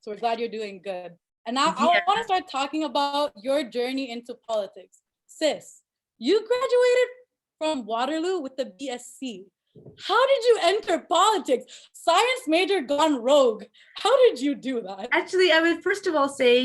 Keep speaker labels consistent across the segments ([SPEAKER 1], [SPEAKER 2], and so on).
[SPEAKER 1] So we're glad you're doing good. And now I
[SPEAKER 2] Yeah.
[SPEAKER 1] want to start talking about your journey into politics. Sis, you graduated from Waterloo with the BSc. How did you enter politics? Science major gone rogue. How did you do that?
[SPEAKER 2] Actually, I would first of all say,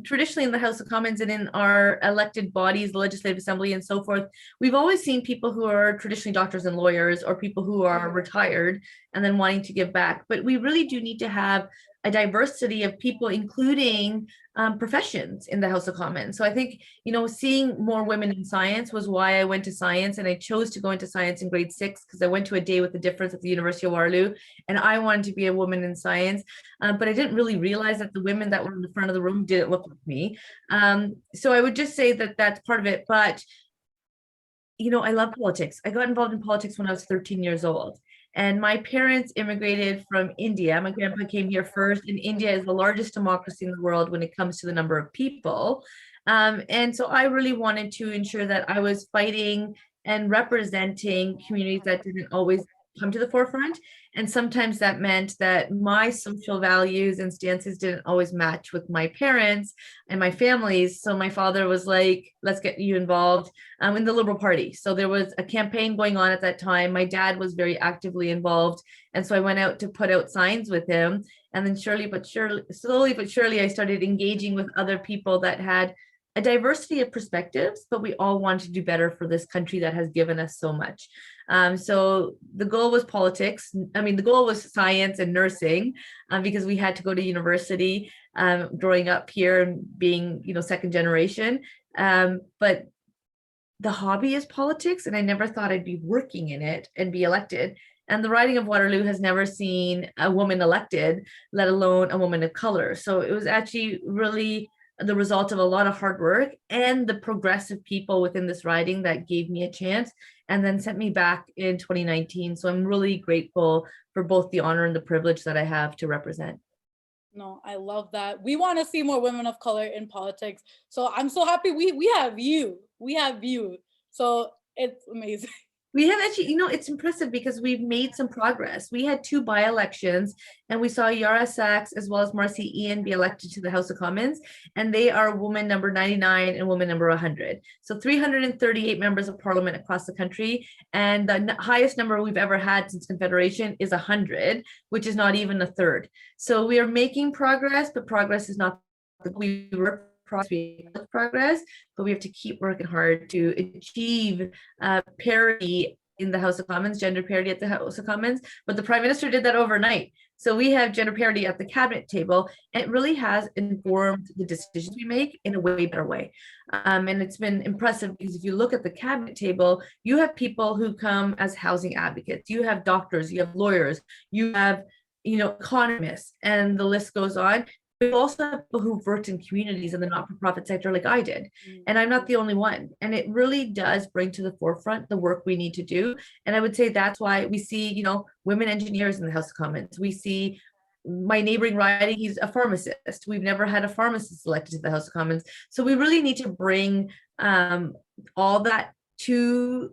[SPEAKER 2] traditionally in the House of Commons and in our elected bodies, the Legislative Assembly and so forth, we've always seen people who are traditionally doctors and lawyers or people who are retired and then wanting to give back. But we really do need to have a diversity of people, including professions in the House of Commons. So I think, seeing more women in science was why I went to science, and I chose to go into science in grade 6 because I went to a day with the difference at the University of Waterloo, and I wanted to be a woman in science. But I didn't really realize that the women that were in the front of the room didn't look like me. So I would just say that that's part of it. But, I love politics. I got involved in politics when I was 13 years old. And my parents immigrated from India. My grandpa came here first, and India is the largest democracy in the world when it comes to the number of people. And so I really wanted to ensure that I was fighting and representing communities that didn't always come to the forefront. And sometimes that meant that my social values and stances didn't always match with my parents and my families. So my father was like, let's get you involved in the Liberal Party. So there was a campaign going on at that time. My dad was very actively involved. And so I went out to put out signs with him. And then slowly but surely, I started engaging with other people that had a diversity of perspectives, but we all want to do better for this country that has given us so much. So the goal was politics. The goal was science and nursing, because we had to go to university growing up here and being, second generation. But the hobby is politics, and I never thought I'd be working in it and be elected. And the riding of Waterloo has never seen a woman elected, let alone a woman of color. So it was actually really the result of a lot of hard work and the progressive people within this riding that gave me a chance and then sent me back in 2019. So I'm really grateful for both the honor and the privilege that I have to represent.
[SPEAKER 1] No, I love that. We want to see more women of color in politics. So I'm so happy we have you. We have you. So it's amazing.
[SPEAKER 2] We have actually, it's impressive because we've made some progress. We had 2 by-elections, and we saw Yara Sachs as well as Marcy Ian be elected to the House of Commons, and they are woman number 99 and woman number 100. So 338 members of parliament across the country, and the highest number we've ever had since Confederation is 100, which is not even a third. So we are making progress, but progress is not we were progress, but we have to keep working hard to achieve parity in the House of Commons, gender parity at the House of Commons. But the Prime Minister did that overnight. So we have gender parity at the cabinet table, and it really has informed the decisions we make in a way better way. And it's been impressive because if you look at the cabinet table, you have people who come as housing advocates, you have doctors, you have lawyers, you have economists, and the list goes on. We also have people who've worked in communities in the not-for-profit sector like I did. And I'm not the only one. And it really does bring to the forefront the work we need to do. And I would say that's why we see, women engineers in the House of Commons. We see my neighboring riding, he's a pharmacist. We've never had a pharmacist elected to the House of Commons. So we really need to bring all that to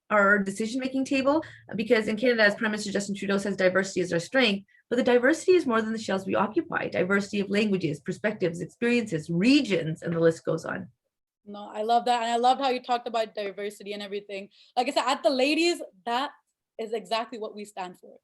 [SPEAKER 2] our decision-making table, because in Canada, as Prime Minister Justin Trudeau says, diversity is our strength, but the diversity is more than the shells we occupy. Diversity of languages, perspectives, experiences, regions, and the list goes on.
[SPEAKER 1] No, I love that. And I loved how you talked about diversity and everything. Like I said, at the ladies, that is exactly what we stand for.